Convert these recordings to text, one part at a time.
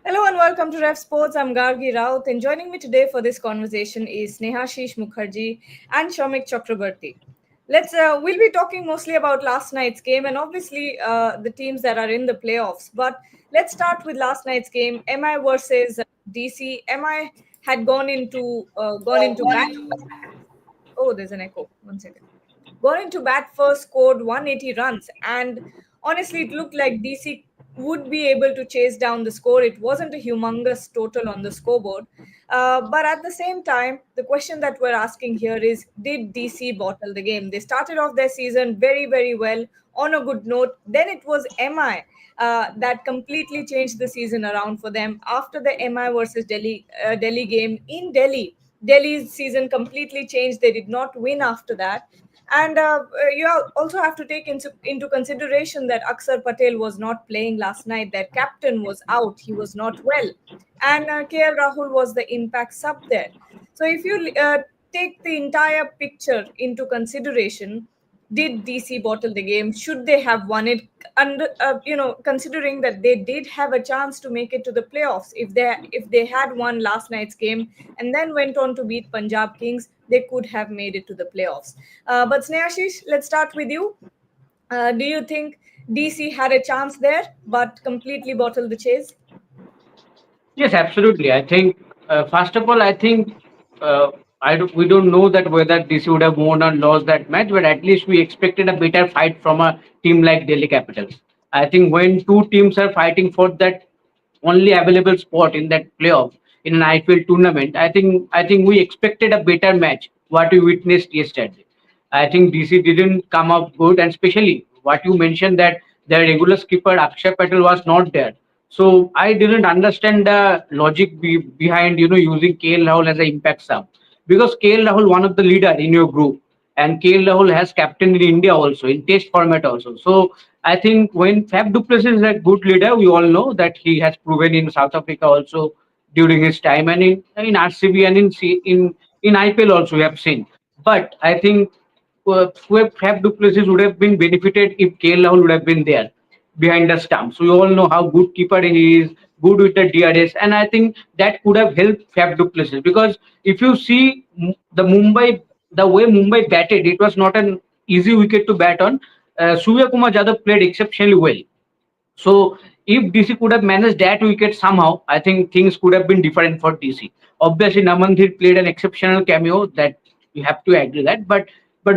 Hello and welcome to Ref Sports. I'm Gargi Raut, and joining me today for this conversation is Snehashish Mukherjee and Shamik Chakrabarti. We'll be talking mostly about last night's game and obviously the teams that are in the playoffs. But let's start with last night's game. MI versus DC. MI had gone into bat. Oh, there's an echo. 1 second. Gone into bat first, scored 180 runs, and honestly, it looked like DC would be able to chase down the score. It wasn't a humongous total on the scoreboard. But at the same time, the question that we're asking here is, did DC bottle the game? They started off their season very, very well on a good note. Then it was MI that completely changed the season around for them after the MI versus Delhi game in Delhi. Delhi's season completely changed. They did not win after that. And also have to take into consideration that Aksar Patel was not playing last night. Their captain was out. He was not well. And KL Rahul was the impact sub there. So if you take the entire picture into consideration, did DC bottle the game? Should they have won it? And considering that they did have a chance to make it to the playoffs, if they had won last night's game and then went on to beat Punjab Kings, they could have made it to the playoffs. But Snehashish, let's start with you. Do you think DC had a chance there, but completely bottled the chase? Yes, absolutely. I think first of all, I think we don't know that whether DC would have won or lost that match, but at least we expected a better fight from a team like Delhi Capitals. I think when two teams are fighting for that only available spot in that playoff in an IPL tournament, I think we expected a better match. What we witnessed yesterday, I think DC didn't come up good, and especially what you mentioned that the regular skipper Akshay Patel was not there. So I didn't understand the logic behind using KL Rahul as an impact sub, because KL Rahul one of the leader in your group, and KL Rahul has captain in India also in Test format also. So I think when Fab du Plessis is a good leader, we all know that he has proven in South Africa also during his time, and in RCB and in IPL also we have seen. But I think Fab du Plessis would have been benefited if KL Rahul would have been there behind the stumps. We all know how good keeper he is, good with the DRS, and I think that could have helped Fab du Plessis, because if you see the way Mumbai batted, it was not an easy wicket to bat on. Surya Kumar Yadav played exceptionally well. So if DC could have managed that wicket somehow, I think things could have been different for DC. Obviously, Namanthir played an exceptional cameo, that you have to agree that. But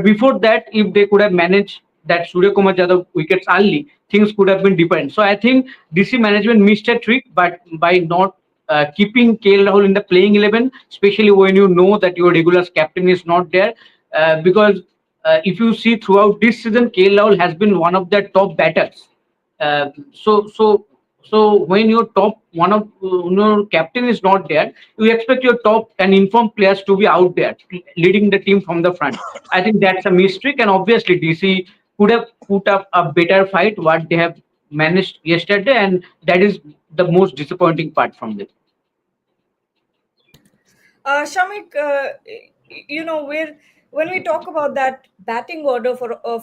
before that, if they could have managed that Surya Kumar Yadav wickets early, things could have been different. So I think DC management missed a trick, but by not keeping KL Rahul in the playing 11, especially when you know that your regular captain is not there, because if you see throughout this season, KL Rahul has been one of the top batters. So when your top one of your captain is not there, you expect your top and informed players to be out there leading the team from the front. I think that's a mistake, and obviously DC could have put up a better fight what they have managed yesterday, and that is the most disappointing part from them. Shamik, when we talk about that batting order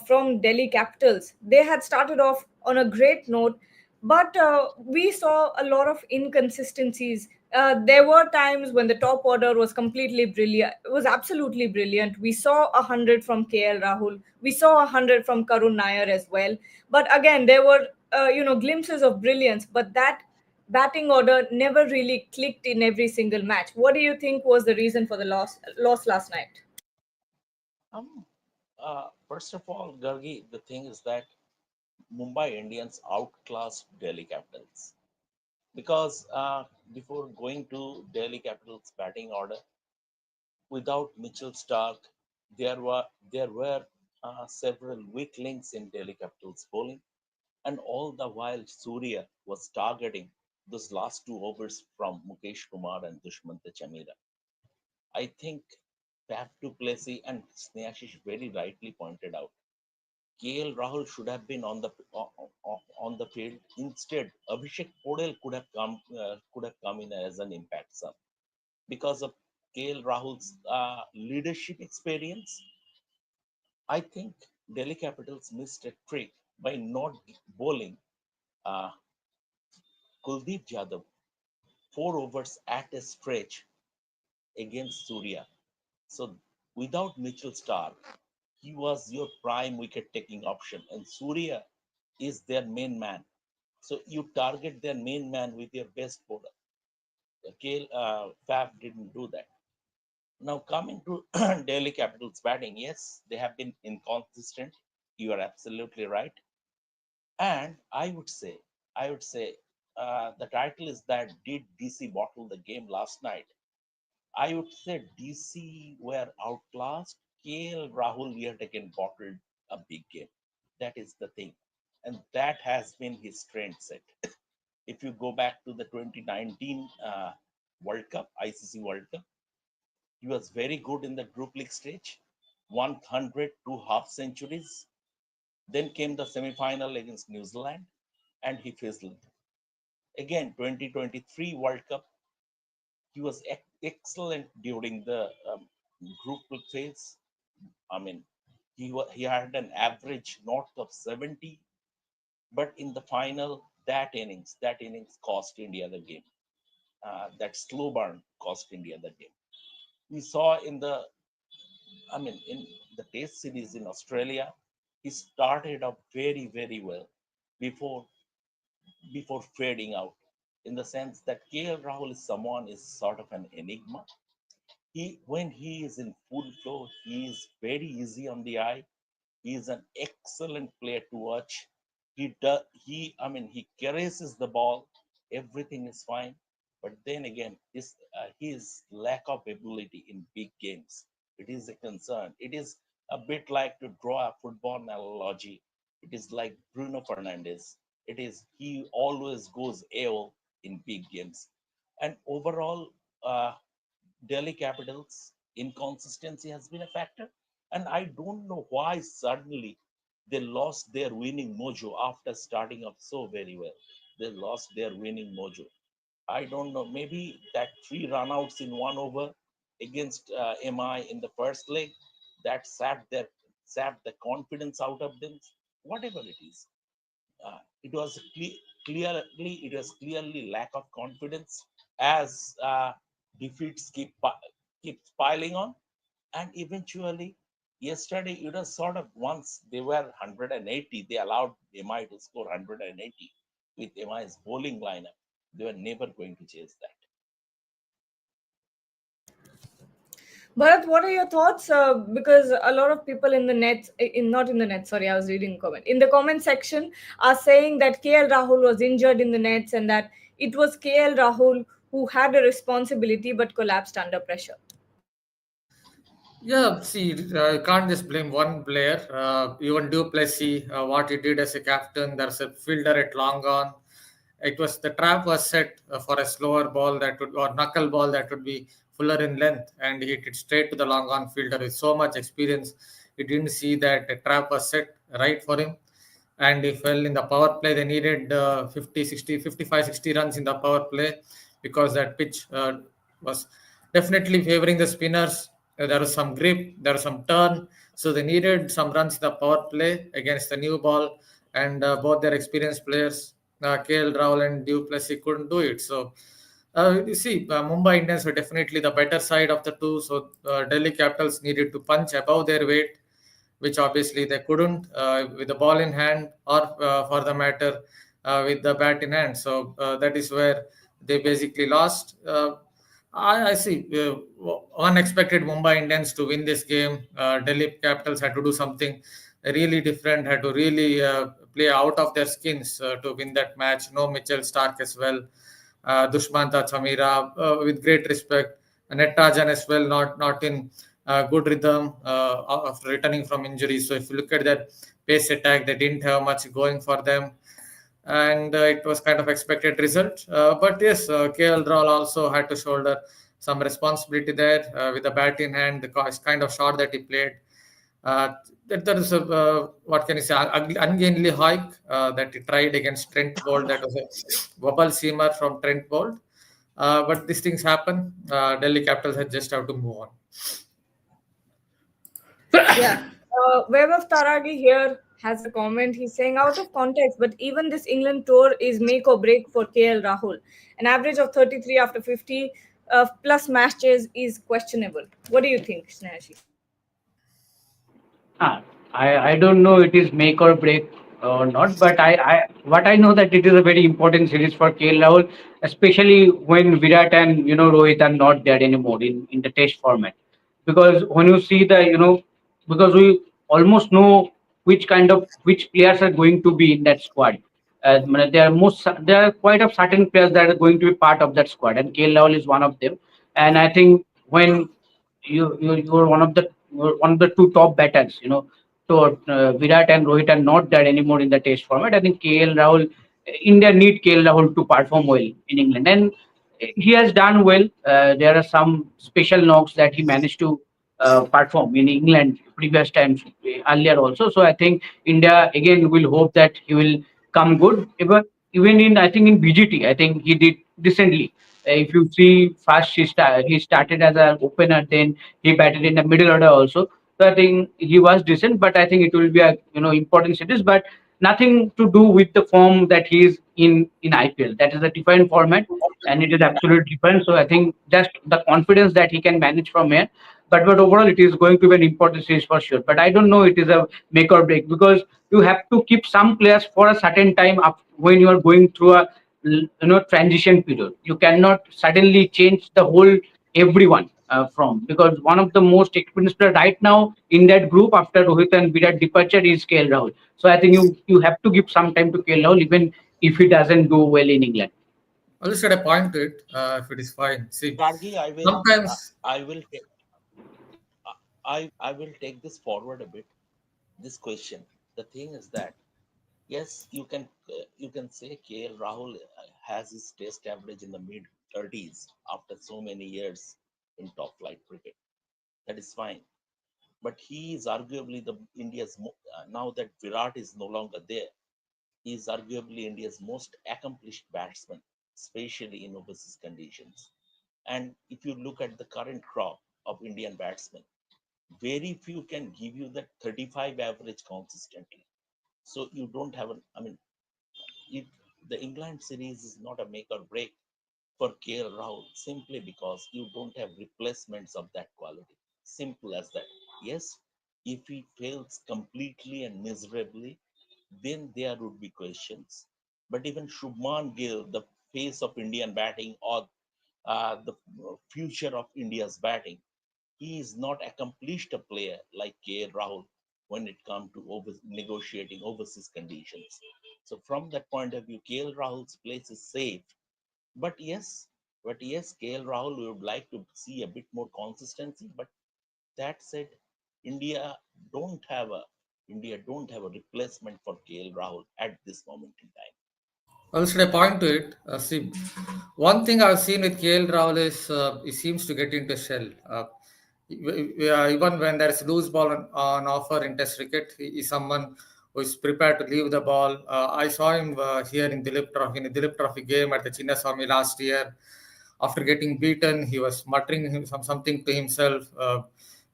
from Delhi Capitals, they had started off on a great note, but we saw a lot of inconsistencies. There were times when the top order was completely brilliant. It was absolutely brilliant. We saw 100 from KL Rahul. We saw 100 from Karun Nair as well. But again, there were glimpses of brilliance. But that batting order never really clicked in every single match. What do you think was the reason for the loss last night? Um, First of all, Gargi, the thing is that Mumbai Indians outclassed Delhi Capitals because before going to Delhi Capitals batting order, without Mitchell Stark, there were several weak links in Delhi Capitals bowling, and all the while Surya was targeting those last two overs from Mukesh Kumar and Dushmant Chamira. I think Faf du Plessis and Sneashish very rightly pointed out. KL Rahul should have been on the field. Instead, Abhishek Podel could have come in as an impact sub because of KL Rahul's leadership experience. I think Delhi Capitals missed a trick by not bowling uh, Kuldeep Yadav 4 overs at a stretch against Surya. So without Mitchell Stark, he was your prime wicket taking option, and Surya is their main man. So you target their main man with your best bowler. Fab didn't do that. Now coming to Delhi Capitals batting, yes, they have been inconsistent. You are absolutely right. And I would say, the title is that did DC bottle the game last night? I would say DC were outclassed. KL Rahul yet again bottled a big game. That is the thing, and that has been his strength set. If you go back to the 2019 World Cup, ICC World Cup, he was very good in the group league stage, 100, two half centuries. Then came the semi-final against New Zealand, and he fizzled. Again, 2023 World Cup, he was excellent during the group phase. I mean, he had an average north of 70, but in the final, that innings cost India the game. That slow burn cost India the game. We saw in the Test series in Australia, he started up very, very well before before fading out. In the sense that KL Rahul is someone is sort of an enigma. He when he is in full flow, he is very easy on the eye. He is an excellent player to watch. He caresses the ball. Everything is fine. But then again, his lack of ability in big games, it is a concern. It is a bit like, to draw a football analogy, it is like Bruno Fernandes. It is he always goes AO in big games. And overall, Delhi Capitals inconsistency has been a factor, and I don't know why suddenly they lost their winning mojo after starting off so very well. They lost their winning mojo. I don't know. Maybe that three runouts in 1 over against MI in the first leg, that sapped the confidence out of them. Whatever it is, it was clearly lack of confidence as defeats keeps piling on. And eventually, yesterday, it was sort of, once they were 180, they allowed MI to score 180 with MI's bowling lineup. They were never going to chase that. Bharat, what are your thoughts? Because a lot of people in the net, in not in the net, sorry, I was reading the comment. In the comment section are saying that KL Rahul was injured in the nets and that it was KL Rahul who had a responsibility but collapsed under pressure. Yeah, see, you can't just blame one player. Even Duplessis, what he did as a captain, there's a fielder at long on. It was the trap was set for a slower ball that would, or knuckle ball that would be fuller in length, and he hit it straight to the long on fielder with so much experience. He didn't see that the trap was set right for him, and he fell in the power play. They needed 50, 60, 55, 60 runs in the power play because that pitch was definitely favoring the spinners. There was some grip, there was some turn, so they needed some runs in the power play against the new ball, and both their experienced players, KL Rahul and Duplessis, couldn't do it. So you see, Mumbai Indians were definitely the better side of the two. So Delhi Capitals needed to punch above their weight, which obviously they couldn't with the ball in hand, or for the matter, with the bat in hand. So that is where they basically lost. I see. One expected Mumbai Indians to win this game. Delhi Capitals had to do something really different, had to really play out of their skins to win that match. No Mitchell Stark as well. Dushmanta Chamira, with great respect. Netrajan as well, not in good rhythm after returning from injury. So if you look at that pace attack, they didn't have much going for them, and it was kind of expected result. But yes, KL Rahul also had to shoulder some responsibility there with the bat in hand, the kind of shot that he played. There is a what can you say, ungainly hike that he tried against Trent Bolt. That was a wobble seamer from Trent Bolt. But these things happen. Delhi Capitals had just have to move on. Yeah. Vaibhav Taragi here has a comment. He's saying, out of context, but even this England tour is make or break for KL Rahul. An average of 33 after 50 plus matches is questionable. What do you think, Snehashi? Ah, I don't know it is make or break or not, but what I know that it is a very important series for KL Rahul, especially when Virat and Rohit are not there anymore in the Test format. Because when you see the because we almost know which players are going to be in that squad. There are quite a certain players that are going to be part of that squad, and KL Rahul is one of them. And I think when you're one of the two top batters. So Virat and Rohit are not there anymore in the Test format. I think KL Rahul, India need KL Rahul to perform well in England, and he has done well. There are some special knocks that he managed to perform in England previous times earlier also. So I think India again will hope that he will come good. Even in I think in BGT, I think he did decently. If you see, first he started as an opener, then he batted in the middle order also. So I think he was decent, but I think it will be a important series, but nothing to do with the form that he is in IPL. That is a different format, and it is absolutely different. So I think just the confidence that he can manage from here. But overall, it is going to be an important series for sure. But I don't know it is a make or break, because you have to keep some players for a certain time up when you are going through a transition period. You cannot suddenly change the whole everyone from, because one of the most experienced player right now in that group after Rohit and Virat departure is KL Rahul. So I think you have to give some time to KL Rahul even if he doesn't do well in England. I'll just add a point to it, if it is fine. See, Gargi, sometimes I will I will take this forward a bit. This question. The thing is that yes, you can say KL Rahul has his Test average in the mid 30s after so many years in top flight cricket. That is fine. But he is arguably the now that Virat is no longer there, he is arguably India's most accomplished batsman, especially in overseas conditions. And if you look at the current crop of Indian batsmen, very few can give you that 35 average consistently. So you don't have an, I mean, if the England series is not a make or break for KL Rahul simply because you don't have replacements of that quality. Simple as that. Yes, if he fails completely and miserably, then there would be questions. But even Shubman Gill, the face of Indian batting or the future of India's batting, he is not accomplished a player like K. Rahul when it comes to negotiating overseas conditions. So from that point of view, KL Rahul's place is safe. But yes, KL Rahul we would like to see a bit more consistency. But that said, India don't have a India don't have a replacement for KL Rahul at this moment in time. I'll just add a point to it. See, one thing I've seen with KL Rahul is he seems to get into shell. Even when there's loose ball on offer in Test cricket, he is someone who is prepared to leave the ball. I saw him here in the Dilip Trophy game at the Chinnaswamy last year. After getting beaten, he was muttering something to himself.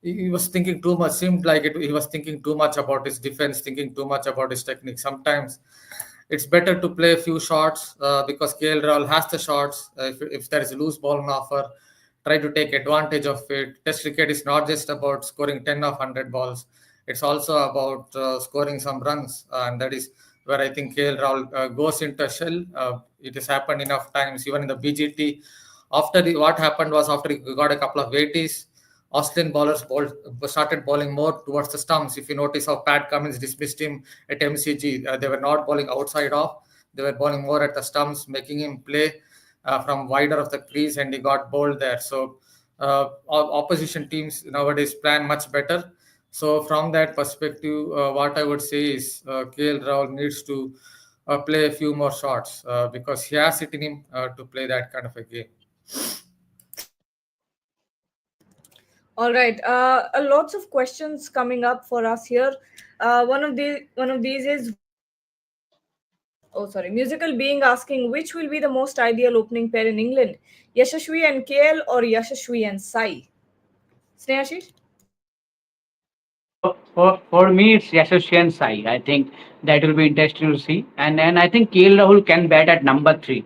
He was thinking too much. Seemed like he was thinking too much about his defense, thinking too much about his technique. Sometimes it's better to play a few shots because KL Rahul has the shots. If there is a loose ball on offer, try to take advantage of it. Test cricket is not just about scoring 10 of 100 balls. It's also about scoring some runs, and that is where I think KL Rahul goes into a shell. It has happened enough times, even in the BGT. What happened was after he got a couple of weighties, Australian started bowling more towards the stumps. If you notice how Pat Cummins dismissed him at MCG, they were not bowling outside off. They were bowling more at the stumps, making him play from wider of the crease, and he got bowled there. So opposition teams nowadays plan much better. So from that perspective, what I would say is KL Rahul needs to play a few more shots because he has it in him to play that kind of a game. All right. Lots of questions coming up for us here. One of these is musical being asking which will be the most ideal opening pair in England, Yashashvi and KL or Yashashvi and Sai. Snehashish? For me, it's Yashasvi and Sai. I think that will be interesting to see. And I think KL Rahul can bat at number three.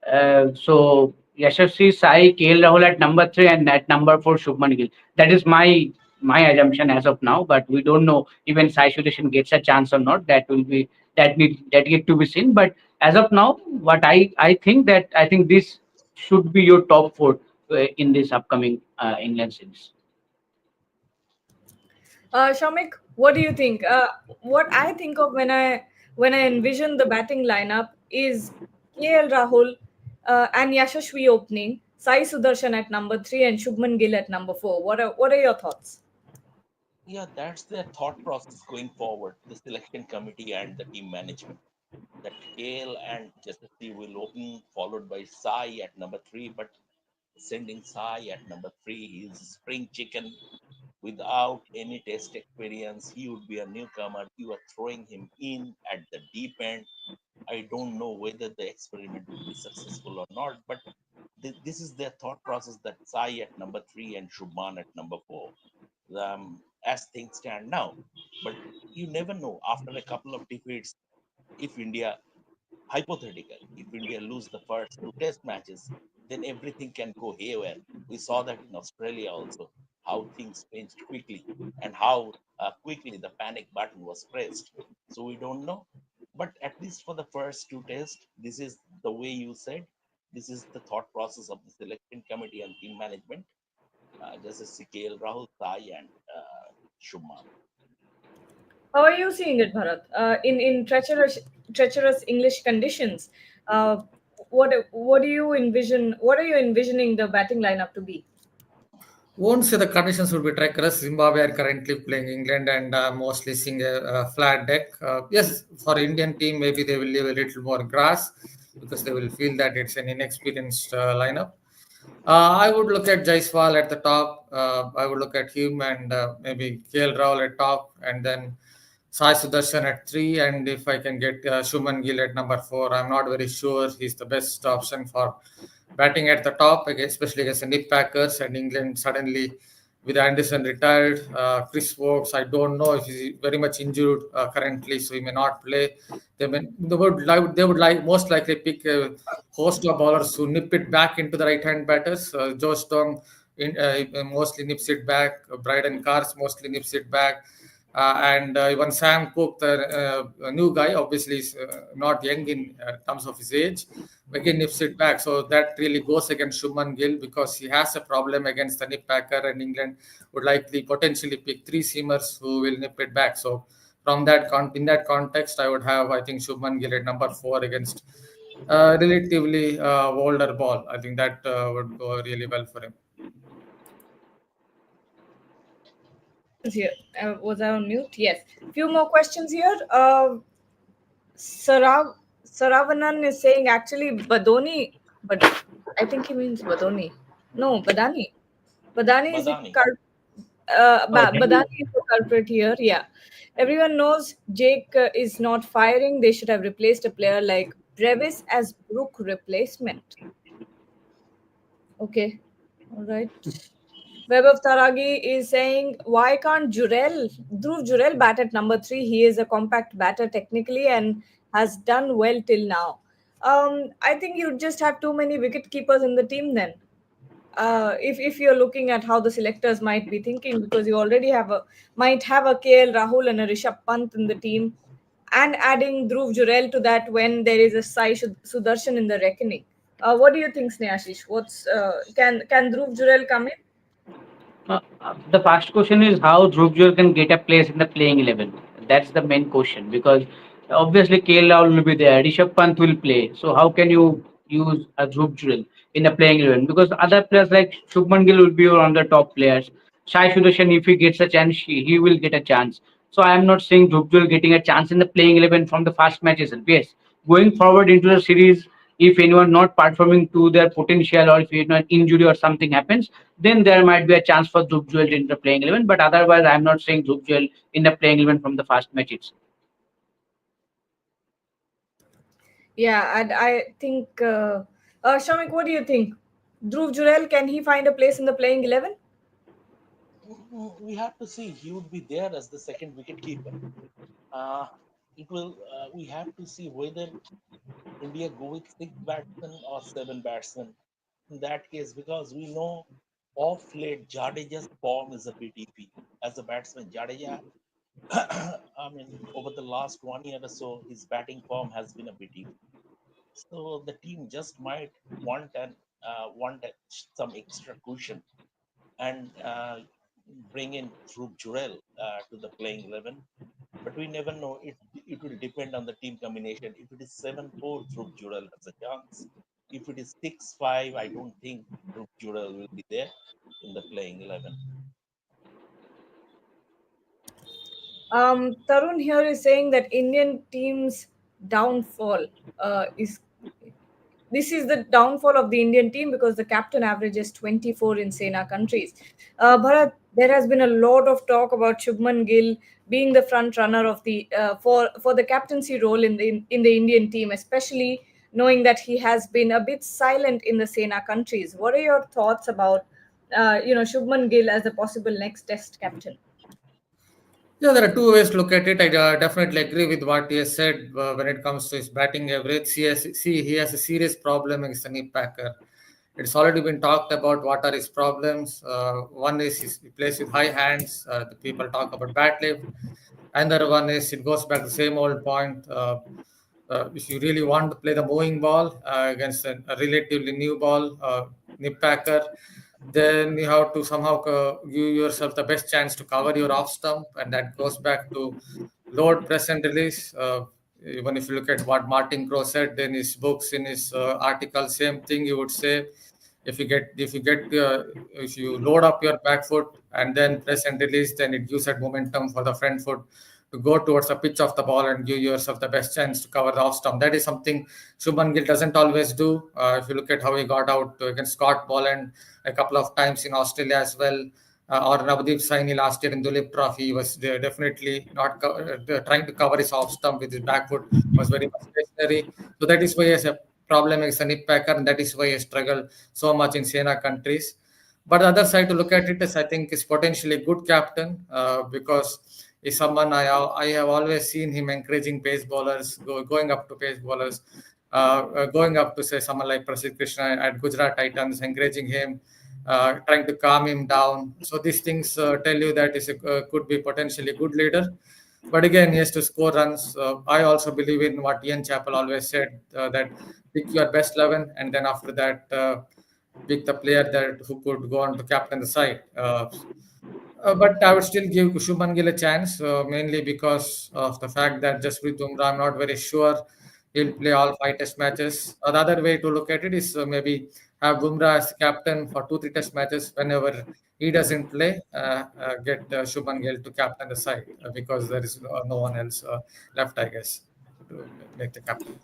So Yashasvi, Sai, KL Rahul at number three, and at number four Shubman Gill. That is my assumption as of now. But we don't know even Sai Sudarshan gets a chance or not. That yet to be seen. But as of now, what I think that I think this should be your top four in this upcoming England series. Shamik, what do you think? What I think of when I envision the batting lineup is KL Rahul and Yashashvi opening, Sai Sudarshan at number three, and Shubman Gill at number four. What are your thoughts? Yeah, that's their thought process going forward, the selection committee and the team management. That Kale and Jesse will open, followed by Sai at number three, but sending Sai at number three, he's a spring chicken without any test experience. He would be a newcomer. You are throwing him in at the deep end. I don't know whether the experiment would be successful or not, but this is their thought process, that Sai at number three and Shubman at number four, as things stand now. But you never know. After a couple of defeats, if India, hypothetical, if India lose the first two test matches, then everything can go haywire. We saw that in Australia also, how things changed quickly, and how quickly the panic button was pressed. So we don't know. But at least for the first two tests, this is the way you said. This is the thought process of the selection committee and team management. Just as KL Rahul, Sai, and Shubman. How are you seeing it, Bharat? In treacherous English conditions, uh, what do you envision? What are you envisioning the batting lineup to be? Won't say the conditions would be treacherous. Zimbabwe are currently playing England and mostly seeing a flat deck. Yes, for Indian team, maybe they will leave a little more grass because they will feel that it's an inexperienced lineup. I would look at Jaiswal at the top. I would look at him and maybe KL Rahul at top, and then Sai Sudarshan at three. And if I can get Shuman Gill at number four, I'm not very sure he's the best option for batting at the top, especially against the Nip Packers and England suddenly with Anderson retired. Chris Wokes, I don't know if he's very much injured currently, so he may not play. They would most likely pick a host of bowlers who nip it back into the right-hand batters. Joe Stone mostly nips it back. Bryden Cars mostly nips it back. And even Sam Cook, the new guy, obviously is not young in terms of his age, again nips it back. So that really goes against Shubman Gill because he has a problem against the nip packer, and England would likely potentially pick three seamers who will nip it back. So from in that context, I would have, I think, Shubman Gill at number four against relatively older ball. I think that would go really well for him. Here, was I on mute? Yes. Few more questions here. Saravanan is saying actually Badoni, but I think he means Badoni. No, Badani. Badani is a Badani. Oh, then Badani is the culprit here. Yeah, everyone knows Jake is not firing. They should have replaced a player like Brevis as Brook replacement. Okay, all right. Web of Taragi is saying, why can't Dhruv Jurel bat at number three? He is a compact batter technically and has done well till now. I think you just have too many wicket keepers in the team then. If you're looking at how the selectors might be thinking, because you already might have a KL Rahul and a Rishabh Pant in the team, and adding Dhruv Jurel to that when there is a Sai Sudarshan in the reckoning. What do you think, Snehashish? Can Dhruv Jurel come in? The first question is how Dhruv Jurel can get a place in the playing 11. That's the main question because obviously KL Rahul will be there, Rishabh Pant will play. So how can you use a Dhruv Jurel in the playing 11? Because other players like Shubman Gill will be one of the top players. Shai Sudarshan, if he gets a chance, he will get a chance. So I am not saying Dhruv Jurel getting a chance in the playing 11 from the first match itself. Yes, going forward into the series, if anyone not performing to their potential or if anyone injury or something happens, then there might be a chance for Dhruv Jewel in the playing 11. But otherwise, I'm not saying Dhruv Jewel in the playing 11 from the first match itself. Yeah, and I think, Shamik, what do you think? Dhruv Jurel, can he find a place in the playing 11? We have to see he would be there as the second wicket keeper. Uh, it will. We have to see whether India go with six batsmen or seven batsmen in that case, because we know off late Jadeja's form is a bit iffy as a batsman. Jadeja, I mean, over the last 1 year or so, his batting form has been a bit iffy. So the team just might want some extra cushion and bring in Dhruv Jurel to the playing 11. But we never know. It will depend on the team combination. If it is 7-4, Dhruv Jurel has a chance. If it is 6-5, I don't think Dhruv Jurel will be there in the playing 11. Tarun here is saying that Indian team's downfall is this is the downfall of the Indian team because the captain averages 24 in Sena countries. Bharat, there has been a lot of talk about Shubman Gill being the front runner of the for the captaincy role in the Indian team, especially knowing that he has been a bit silent in the Sena countries. What are your thoughts about Shubman Gill as a possible next Test captain? Yeah, there are two ways to look at it. I definitely agree with what he has said when it comes to his batting average. He has a serious problem against the nip packer. It's already been talked about what are his problems. One is he plays with high hands. The people talk about bat lift. Another one is it goes back to the same old point. If you really want to play the moving ball against a relatively new ball, nip packer, then you have to somehow give yourself the best chance to cover your off stump, and that goes back to load press and release. Even if you look at what Martin Crowe said in his books, in his article, same thing he would say. If you load up your back foot and then press and release, then it gives that momentum for the front foot to go towards the pitch of the ball and give yourself the best chance to cover the off stump. That is something Shubman Gill doesn't always do. If you look at how he got out against Scott Boland a couple of times in Australia as well, or Navdeep Saini last year in Dulip Trophy, he was definitely not trying to cover his off stump with his back foot, was very much stationary. So that is why he has a problem against the nip packer, and that is why he struggled so much in Sena countries. But the other side to look at it is, I think, is potentially a good captain because is someone I have always seen him encouraging pace bowlers, going up to pace bowlers, going up to say someone like Prasidh Krishna at Gujarat Titans, encouraging him, trying to calm him down. So these things tell you that could be potentially a good leader. But again, he has to score runs. I also believe in what Ian Chappell always said that pick your best 11, and then after that, pick the player that who could go on to captain the side. But I would still give Shubman Gill a chance, mainly because of the fact that Jasprit Bumrah, I'm not very sure he'll play all five test matches. The other way to look at it is maybe have Bumrah as captain for 2-3 test matches. Whenever he doesn't play, get Shubman Gill to captain the side because there is no one else left, I guess, to make the captain.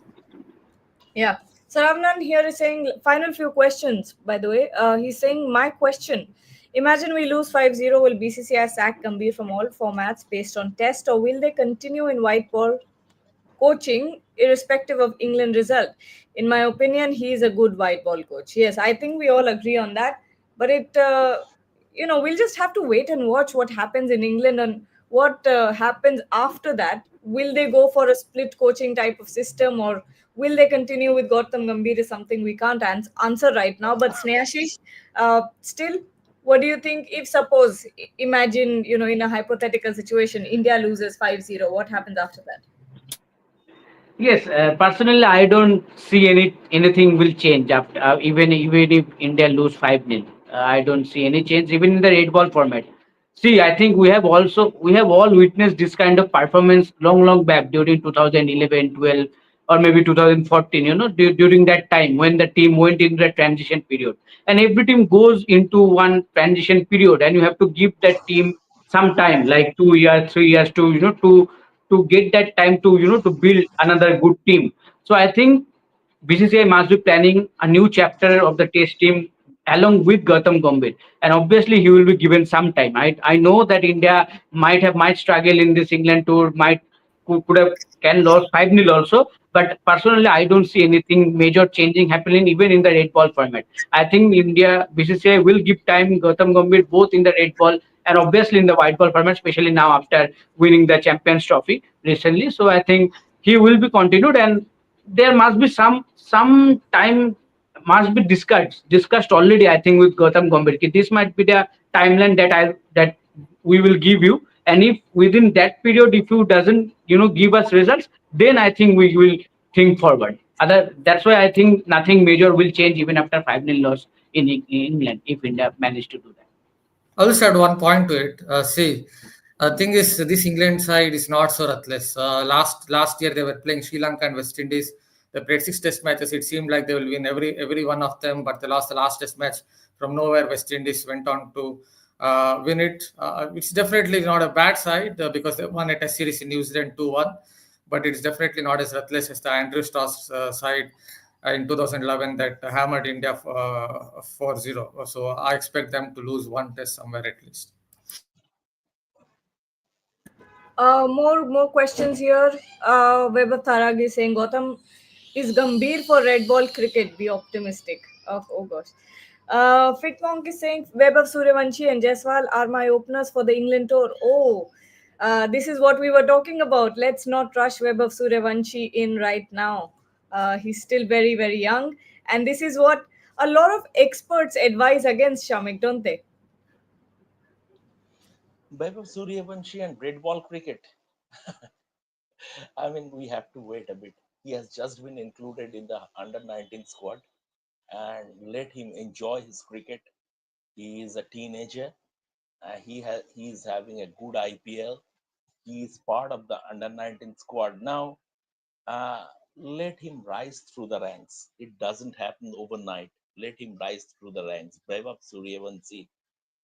Yeah. Saravnan here is saying, final few questions, by the way. He's saying, my question. Imagine we lose 5-0. Will BCCI sack Gambhir from all formats based on test, or will they continue in white ball coaching irrespective of England result? In my opinion, he is a good white ball coach. Yes, I think we all agree on that. But we'll just have to wait and watch what happens in England and what happens after that. Will they go for a split coaching type of system, or will they continue with Gautam Gambhir? Is something we can't answer right now. But Snehashish, still, what do you think if suppose imagine in a hypothetical situation India loses 5-0, what happens after that? Yes, personally, I don't see anything will change after even if India lose 5-0. I don't see any change even in the red ball format. See, I think we have all witnessed this kind of performance long back during 2011, 12, or maybe 2014. During that time when the team went into the transition period, and every team goes into one transition period, and you have to give that team some time, like 2 years, 3 years, to get that time to to build another good team. So I think BCCI must be planning a new chapter of the Test team along with Gautam Gambhir, and obviously he will be given some time. I know that India might struggle in this England tour, might could have can lose 5-0 also. But personally, I don't see anything major changing happening even in the red ball format. I think India BCCI will give time Gautam Gambhir both in the red ball and obviously in the white ball format, especially now after winning the Champions Trophy recently. So I think he will be continued, and there must be some time must be discussed already. I think with Gautam Gambhir, ki this might be the timeline that we will give you, and if within that period if you doesn't give us results, then I think we will think forward. Other That's why I think nothing major will change even after 5-0 loss in England if India manage to do that. I'll just add one point to it. See, thing is, this England side is not so ruthless. Last year they were playing Sri Lanka and West Indies. They played 6 Test matches. It seemed like they will win every one of them, but they lost the last Test match. From nowhere, West Indies went on to win it. It's definitely not a bad side because they won a Test series in New Zealand 2-1, but it's definitely not as ruthless as the Andrew Stoss side in 2011 that hammered India 4-0. So I expect them to lose one test somewhere at least. More questions here. Web of Tharag is saying Gotham is Gambhir for red ball cricket. Be optimistic. Oh gosh. Fit Monk is saying Web of Suryavanshi and Jaiswal are my openers for the England tour. Oh, this is what we were talking about. Let's not rush Web of Suryavanshi in right now. He's still very, very young. And this is what a lot of experts advise against Shamik, don't they? Vaibhav Suryavanshi and red ball cricket. I mean, we have to wait a bit. He has just been included in the under 19 squad, and let him enjoy his cricket. He is a teenager. He is having a good IPL. He is part of the under 19 squad now. Uh, Let him rise through the ranks. It doesn't happen overnight. Let him rise through the ranks. Vaibhav Suryavanshi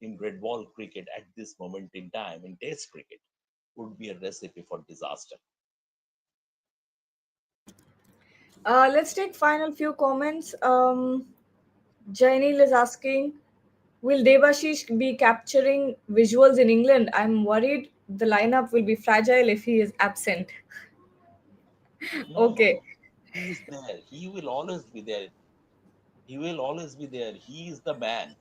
in red ball cricket at this moment in time in Test cricket would be a recipe for disaster. Let's take final few comments. Jainil is asking, will Devashish be capturing visuals in England? I'm worried the lineup will be fragile if he is absent. No, no, Okay. no. He is there. He will always be there. He will always be there. He is the man.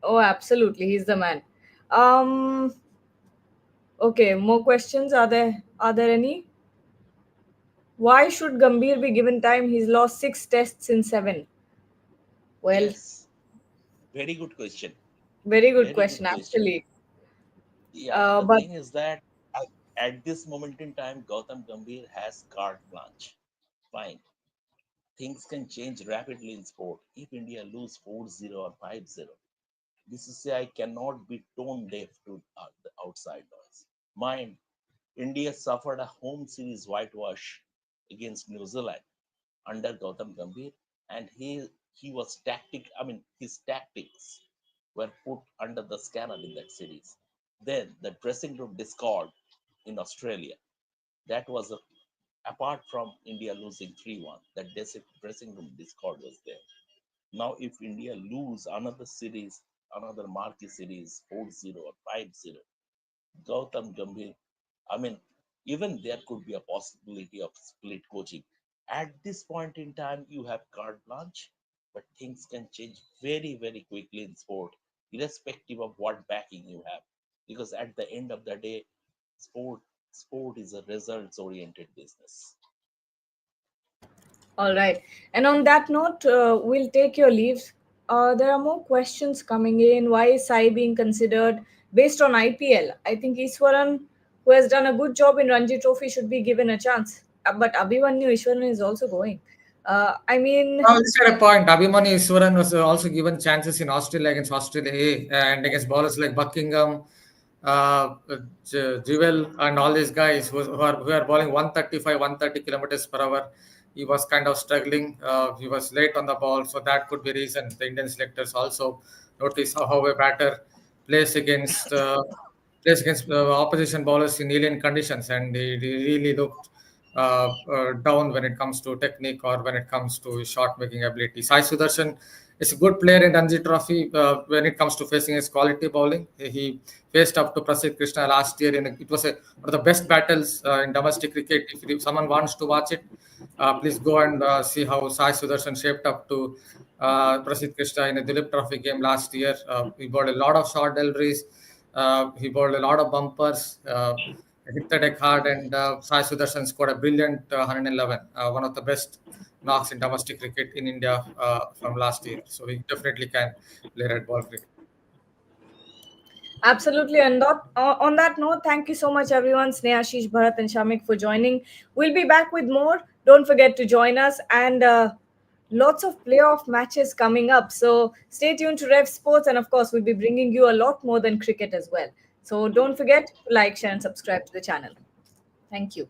Oh, absolutely. He's the man. Um. Okay. More questions? Are there any? Why should Gambhir be given time? He's lost 6 tests in 7. Well, Yes. Very good question. very good Very question, good question. actually. Yeah, the But thing is that at, at this moment in time, Gautam Gambhir has carte blanche. Fine. Things can change rapidly in sport. If India lose 4-0 or 5-0, BCCI cannot be tone deaf to the outside noise. Mind, India suffered a home series whitewash against New Zealand under Gautam Gambhir, and he was tactic. I mean, his tactics were put under the scanner in that series. Then the dressing room discord in Australia. That was apart from India losing 3-1. That dressing room discord was there. Now, if India lose another series, another marquee series, 4-0 or 5-0, Gautam Gambhir, I mean, even there could be a possibility of split coaching. At this point in time, you have carte blanche, but things can change very, very quickly in sport, irrespective of what backing you have. Because at the end of the day, sport sport is a results oriented business. all right. And on that note, we'll take your leaves. There are more questions coming in. Why is Sai being considered based on IPL? I think Iswaran, who has done a good job in Ranji Trophy, should be given a chance. But Abhimanyu Iswaran is also going. I mean, Now, just at a point, Abhimanyu Iswaran was also given chances in Australia against Australia A and against bowlers like Buckingham, Jewel, and all these guys who are bowling 135, 130 kilometers per hour. He was kind of struggling. He was late on the ball, so that could be reason. The Indian selectors also notice how a batter plays against opposition bowlers in alien conditions, and they really looked down when it comes to technique or when it comes to shot making ability. Sai Sudarshan He's a good player in Ranji Trophy when it comes to facing his quality bowling. He faced up to Prasidh Krishna last year. It was one of the best battles in domestic cricket. If someone wants to watch it, please go and see how Sai Sudarshan shaped up to Prasidh Krishna in a Dilip Trophy game last year. He bowled a lot of short deliveries. He bowled a lot of bumpers. Hit the deck hard, and Sai Sudarshan scored a brilliant 111, one of the best knocks in domestic cricket in India from last year. So he definitely can play red ball cricket. Absolutely. And on that note, thank you so much, everyone. Sneha, Ashish, Bharat, and Shamik for joining. We'll be back with more. Don't forget to join us. And lots of playoff matches coming up. So stay tuned to Rev Sports. And of course, we'll be bringing you a lot more than cricket as well. So don't forget to like, share, and subscribe to the channel. Thank you.